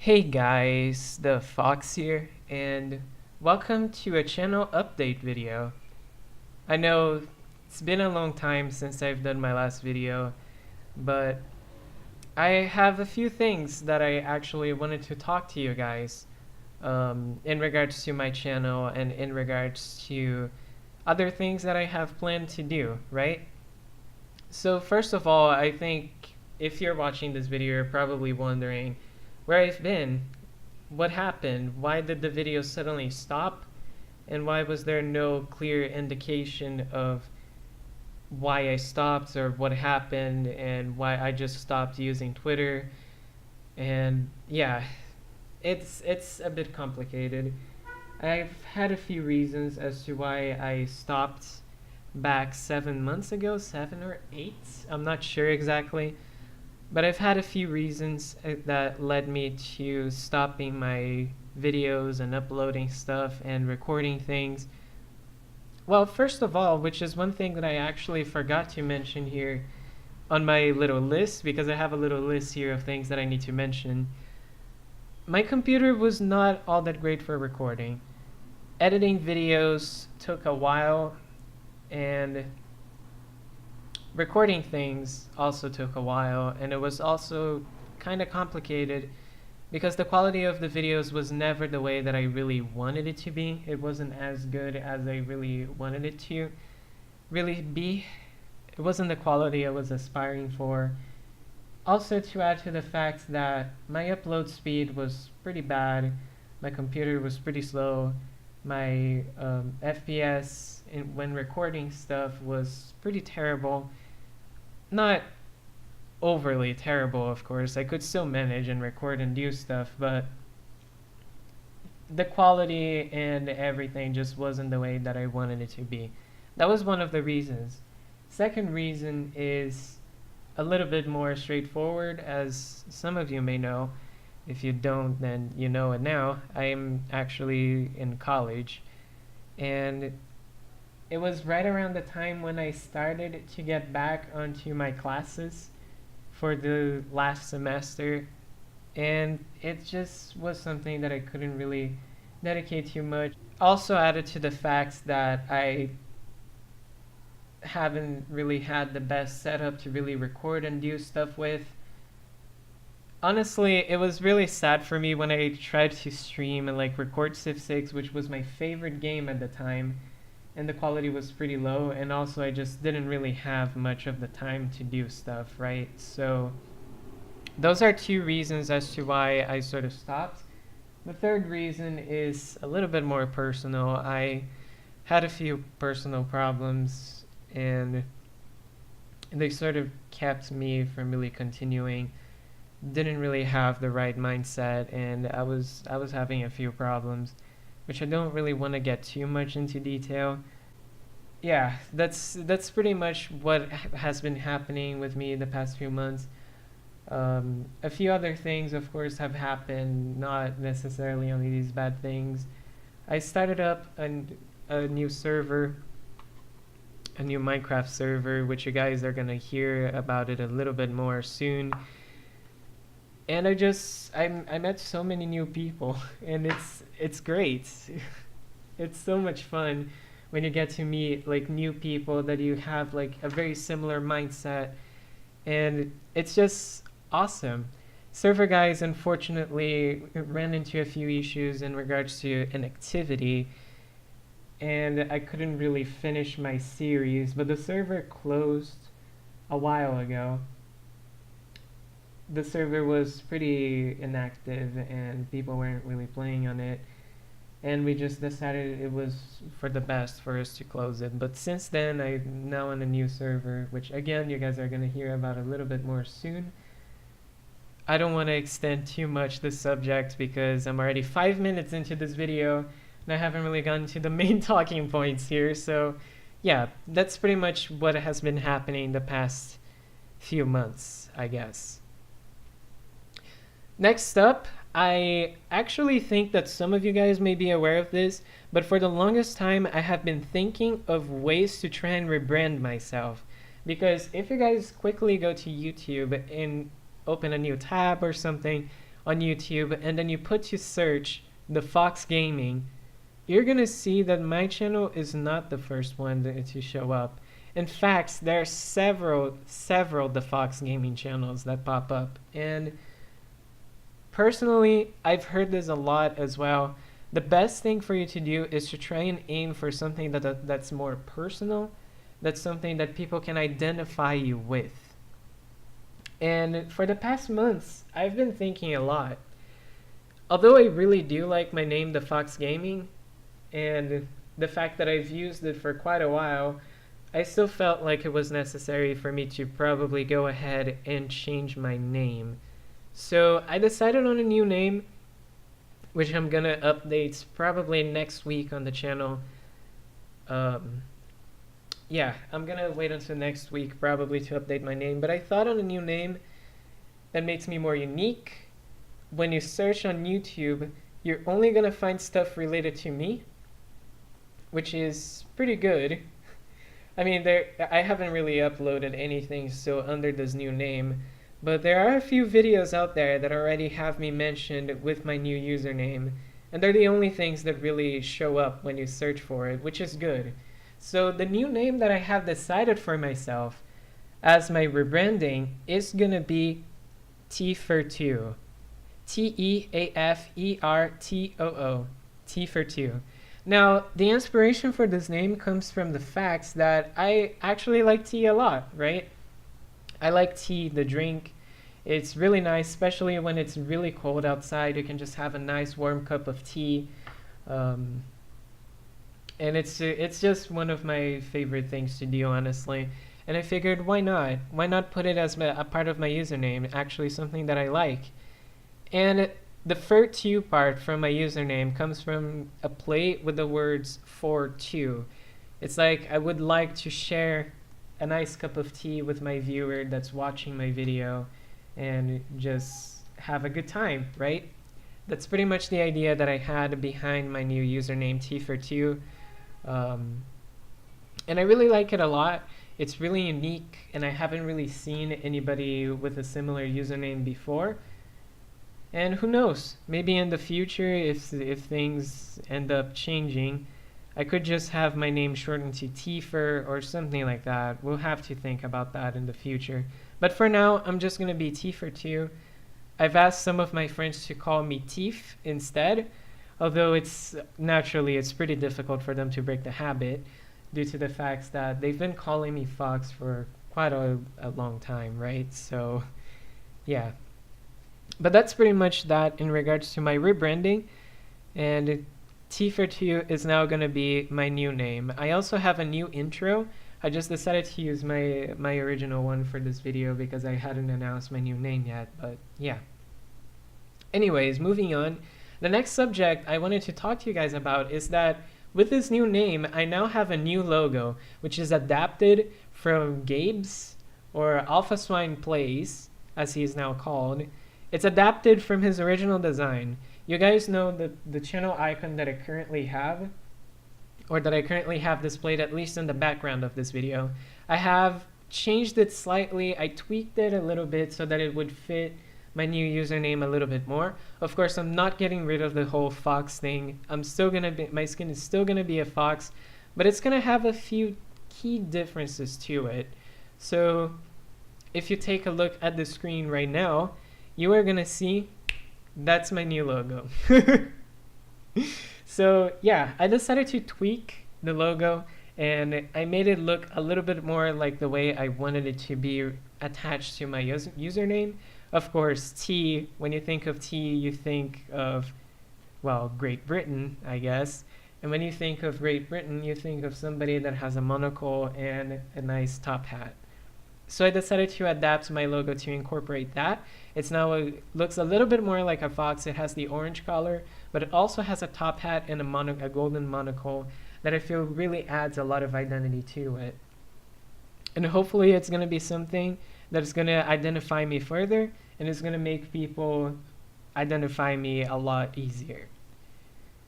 Hey guys, TheFox here, and welcome to a channel update video. I know it's been a long time since I've done my last video, but I have a few things that I actually wanted to talk to you guys in regards to my channel and in regards to other things that I have planned to do, right? So first of all, I think if you're watching this video, you're probably wondering where I've been. What happened? Why did the video suddenly stop? And why was there no clear indication of why I stopped or what happened and why I just stopped using Twitter? And yeah, it's a bit complicated. I've had a few reasons as to why I stopped back 7 months ago, 7 or 8. I'm not sure exactly. But I've had a few reasons that led me to stopping my videos and uploading stuff and recording things. Well, first of all, which is one thing that I actually forgot to mention here on my little list, because I have a little list here of things that I need to mention. My computer was not all that great for recording. Editing videos took a while, and recording things also took a while, and it was also kind of complicated because the quality of the videos was never the way that I really wanted it to be. It wasn't as good as I really wanted it to really be. It wasn't the quality I was aspiring for. Also, to add to the fact that my upload speed was pretty bad, my computer was pretty slow, my FPS when recording stuff was pretty terrible. Not overly terrible, of course. I could still manage and record and do stuff, but the quality and everything just wasn't the way that I wanted it to be. That was one of the reasons. Second reason is a little bit more straightforward, as some of you may know. If you don't, then you know it now. I am actually in college, and it was right around the time when I started to get back onto my classes for the last semester, and it just was something that I couldn't really dedicate too much. Also added to the fact that I haven't really had the best setup to really record and do stuff with. Honestly, it was really sad for me when I tried to stream and record Civ 6, which was my favorite game at the time, and the quality was pretty low, and also I just didn't really have much of the time to do stuff, right? So those are two reasons as to why I sort of stopped. The third reason is a little bit more personal. I had a few personal problems, and they sort of kept me from really continuing. Didn't really have the right mindset, and I was having a few problems, which I don't really want to get too much into detail. Yeah, that's pretty much what has been happening with me the past few months. A few other things, of course, have happened, not necessarily only these bad things. I started up a new server, a new Minecraft server, which you guys are gonna hear about it a little bit more soon. And I met so many new people, and it's great. It's so much fun when you get to meet new people that you have a very similar mindset, and it's just awesome. Server guys unfortunately ran into a few issues in regards to an activity, and I couldn't really finish my series, but the server closed a while ago. The server was pretty inactive and people weren't really playing on it, and we just decided it was for the best for us to close it. But since then, I'm now on a new server, which again you guys are going to hear about a little bit more soon. I don't want to extend too much the subject because I'm already 5 minutes into this video and I haven't really gotten to the main talking points here. So yeah, that's pretty much what has been happening the past few months, I guess. Next up, I actually think that some of you guys may be aware of this, but for the longest time I have been thinking of ways to try and rebrand myself. Because if you guys quickly go to YouTube and open a new tab or something, on YouTube and then you put to search TheFox Gaming, you're gonna see that my channel is not the first one to show up. In fact, there are several TheFox Gaming channels that pop up, and personally, I've heard this a lot as well. The best thing for you to do is to try and aim for something that's more personal, that's something that people can identify you with. And for the past months, I've been thinking a lot. Although I really do like my name, TheFox Gaming, and the fact that I've used it for quite a while, I still felt like it was necessary for me to probably go ahead and change my name. So I decided on a new name, which I'm gonna update probably next week on the channel. Yeah, I'm gonna wait until next week probably to update my name, but I thought on a new name that makes me more unique. When you search on YouTube, you're only gonna find stuff related to me, which is pretty good. I mean, I haven't really uploaded anything so under this new name, but there are a few videos out there that already have me mentioned with my new username, and they're the only things that really show up when you search for it, which is good. So the new name that I have decided for myself as my rebranding is gonna be TeaferToo. TeaferToo. TeaferToo. Now, the inspiration for this name comes from the fact that I actually like tea a lot, right? I like tea, the drink. It's really nice, especially when it's really cold outside. You can just have a nice warm cup of tea. And it's just one of my favorite things to do, honestly. And I figured, why not? Why not put it as a part of my username, actually something that I like? And the "for-two" part from my username comes from a play with the words "for two." It's like I would like to share a nice cup of tea with my viewer that's watching my video and just have a good time, right? That's pretty much the idea that I had behind my new username, TeaferToo. And I really like it a lot. It's really unique, and I haven't really seen anybody with a similar username before. And who knows, maybe in the future, if things end up changing, I could just have my name shortened to Tiefer or something like that. We'll have to think about that in the future. But for now, I'm just going to be TeaferToo. I've asked some of my friends to call me Tief instead, although it's pretty difficult for them to break the habit due to the fact that they've been calling me Fox for quite a long time, right? So, yeah. But that's pretty much that in regards to my rebranding, and TeaferToo is now going to be my new name. I also have a new intro. I just decided to use my original one for this video because I hadn't announced my new name yet, but yeah. Anyways, moving on. The next subject I wanted to talk to you guys about is that with this new name, I now have a new logo, which is adapted from Gabe's, or Alpha Swine Plays, as he is now called. It's adapted from his original design. You guys know the channel icon that I currently have, or that I currently have displayed at least in the background of this video. I have changed it slightly. I tweaked it a little bit so that it would fit my new username a little bit more. Of course, I'm not getting rid of the whole fox thing. My skin is still gonna be a fox, but it's gonna have a few key differences to it. So if you take a look at the screen right now, you are gonna see that's my new logo. So yeah, I decided to tweak the logo and I made it look a little bit more like the way I wanted it to be attached to my username. Of course, T, when you think of T, you think of, well, Great Britain, I guess. And when you think of Great Britain, you think of somebody that has a monocle and a nice top hat. So I decided to adapt my logo to incorporate that. It's now looks a little bit more like a fox. It has the orange color, but it also has a top hat and a golden monocle that I feel really adds a lot of identity to it. And hopefully it's going to be something that is going to identify me further and is going to make people identify me a lot easier.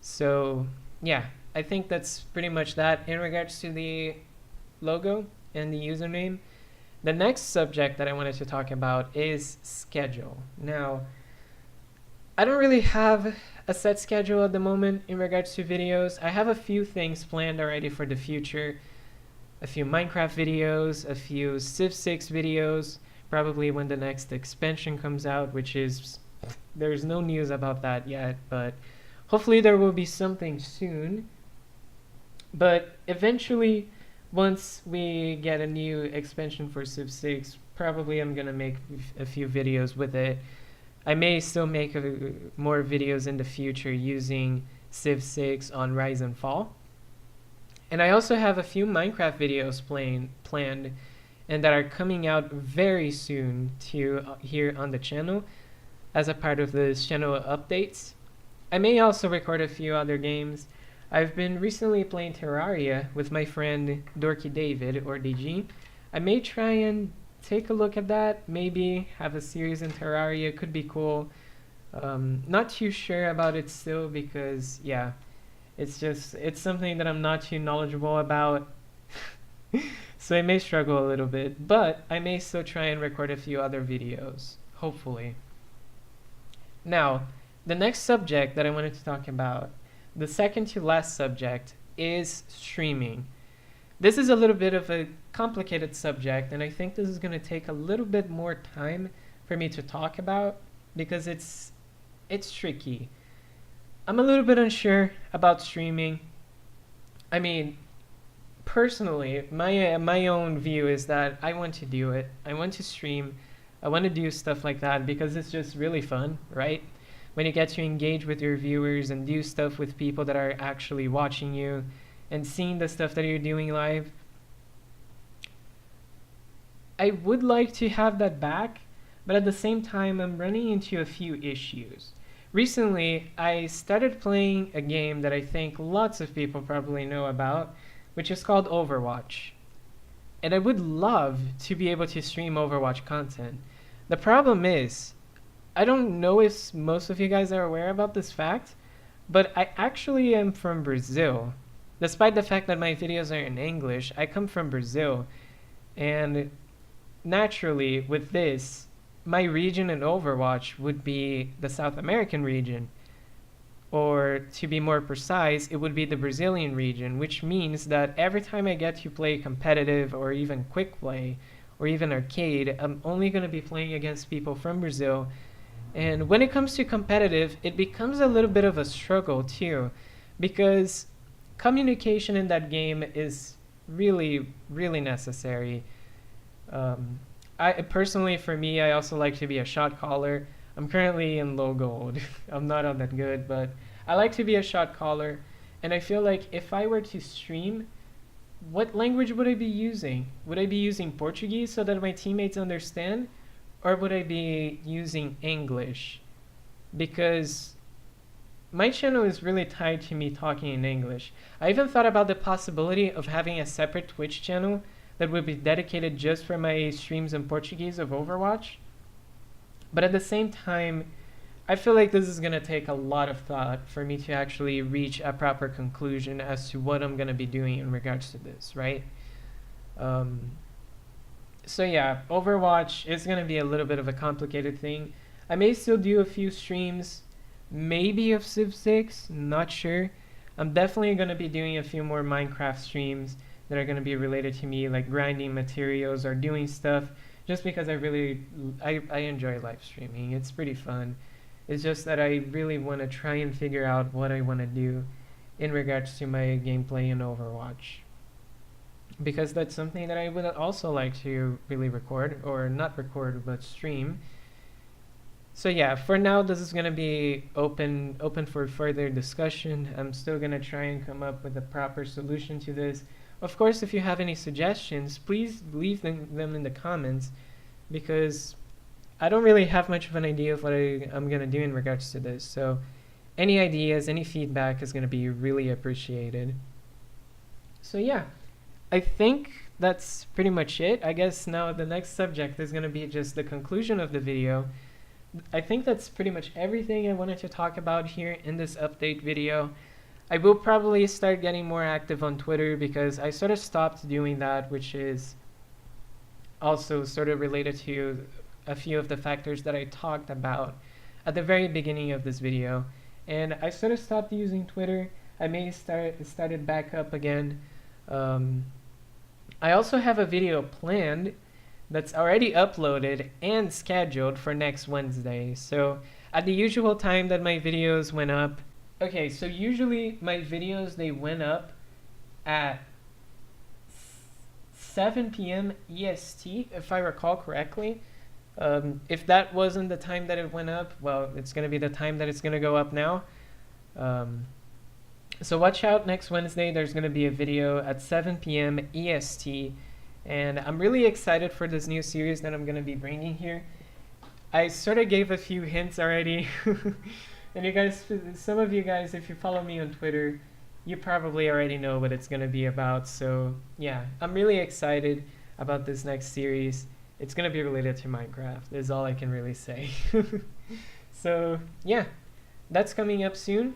So yeah, I think that's pretty much that in regards to the logo and the username. The next subject that I wanted to talk about is schedule. Now, I don't really have a set schedule at the moment in regards to videos. I have a few things planned already for the future. A few Minecraft videos, a few Civ 6 videos, probably when the next expansion comes out, which is, there's no news about that yet, but hopefully there will be something soon. But eventually, once we get a new expansion for Civ 6, probably I'm gonna make a few videos with it. I may still make more videos in the future using Civ 6 on Rise and Fall. And I also have a few Minecraft videos planned and that are coming out very soon to here on the channel as a part of the channel updates. I may also record a few other games. I've been recently playing Terraria with my friend Dorky David, or DG. I may try and take a look at that, maybe have a series in Terraria, could be cool. Not too sure about it still because, yeah, it's something that I'm not too knowledgeable about. So I may struggle a little bit, but I may still try and record a few other videos, hopefully. Now, the next subject that I wanted to talk about, the second to last subject, is streaming. This is a little bit of a complicated subject, and I think this is going to take a little bit more time for me to talk about because it's tricky. I'm a little bit unsure about streaming. I mean, personally, my own view is that I want to do it. I want to stream. I want to do stuff like that because it's just really fun, right? When you get to engage with your viewers and do stuff with people that are actually watching you and seeing the stuff that you're doing live. I would like to have that back, but at the same time, I'm running into a few issues. Recently, I started playing a game that I think lots of people probably know about, which is called Overwatch. And I would love to be able to stream Overwatch content. The problem is, I don't know if most of you guys are aware about this fact, but I actually am from Brazil. Despite the fact that my videos are in English, I come from Brazil. And naturally, with this, my region in Overwatch would be the South American region. Or to be more precise, it would be the Brazilian region, which means that every time I get to play competitive or even quick play or even arcade, I'm only going to be playing against people from Brazil. And when it comes to competitive, it becomes a little bit of a struggle too, because communication in that game is really, really necessary. I personally, for me, I also like to be a shot caller. I'm currently in low gold. I'm not on that good, but I like to be a shot caller. And I feel like if I were to stream, what language would I be using? Would I be using Portuguese so that my teammates understand? Or would I be using English? Because my channel is really tied to me talking in English. I even thought about the possibility of having a separate Twitch channel that would be dedicated just for my streams in Portuguese of Overwatch. But at the same time, I feel like this is going to take a lot of thought for me to actually reach a proper conclusion as to what I'm going to be doing in regards to this, right? So yeah, Overwatch is going to be a little bit of a complicated thing. I may still do a few streams, maybe of Civ 6, not sure. I'm definitely going to be doing a few more Minecraft streams that are going to be related to me, like grinding materials or doing stuff, just because I enjoy live streaming. It's pretty fun. It's just that I really want to try and figure out what I want to do in regards to my gameplay in Overwatch. Because that's something that I would also like to really record, or not record, but stream. So yeah, for now this is gonna be open for further discussion. I'm still gonna try and come up with a proper solution to this. Of course, if you have any suggestions, please leave them in the comments, because I don't really have much of an idea of what I'm gonna do in regards to this. So any ideas, any feedback is gonna be really appreciated. So yeah, I think that's pretty much it. I guess now the next subject is gonna be just the conclusion of the video. I think that's pretty much everything I wanted to talk about here in this update video. I will probably start getting more active on Twitter because I sort of stopped doing that, which is also sort of related to a few of the factors that I talked about at the very beginning of this video. And I sort of stopped using Twitter. I may started back up again. I also have a video planned that's already uploaded and scheduled for next Wednesday. So at the usual time that my videos went up. Okay, so usually my videos, they went up at 7 p.m. EST, if I recall correctly. If that wasn't the time that it went up, well, it's going to be the time that it's going to go up now. So watch out next Wednesday. There's going to be a video at 7 p.m. EST. And I'm really excited for this new series that I'm going to be bringing here. I sort of gave a few hints already. And you guys, some of you guys, if you follow me on Twitter, you probably already know what it's going to be about. So yeah, I'm really excited about this next series. It's going to be related to Minecraft, is all I can really say. So yeah, that's coming up soon.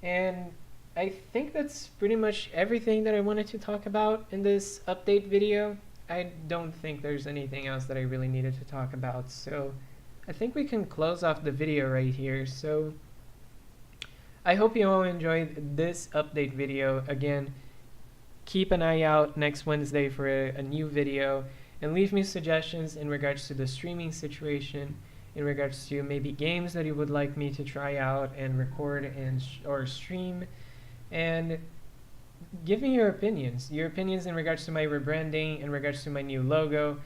And I think that's pretty much everything that I wanted to talk about in this update video. I don't think there's anything else that I really needed to talk about. So I think we can close off the video right here. So I hope you all enjoyed this update video. Again, keep an eye out next Wednesday for a new video, and leave me suggestions in regards to the streaming situation, in regards to maybe games that you would like me to try out and record and or stream, and give me your opinions in regards to my rebranding, in regards to my new logo,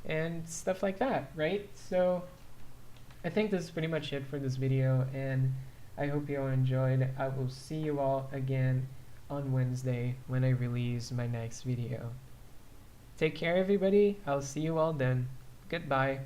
and stuff like that, right? So I think this is pretty much it for this video, and I hope you all enjoyed. I will see you all again on Wednesday when I release my next video. Take care, everybody. I'll see you all then. Goodbye.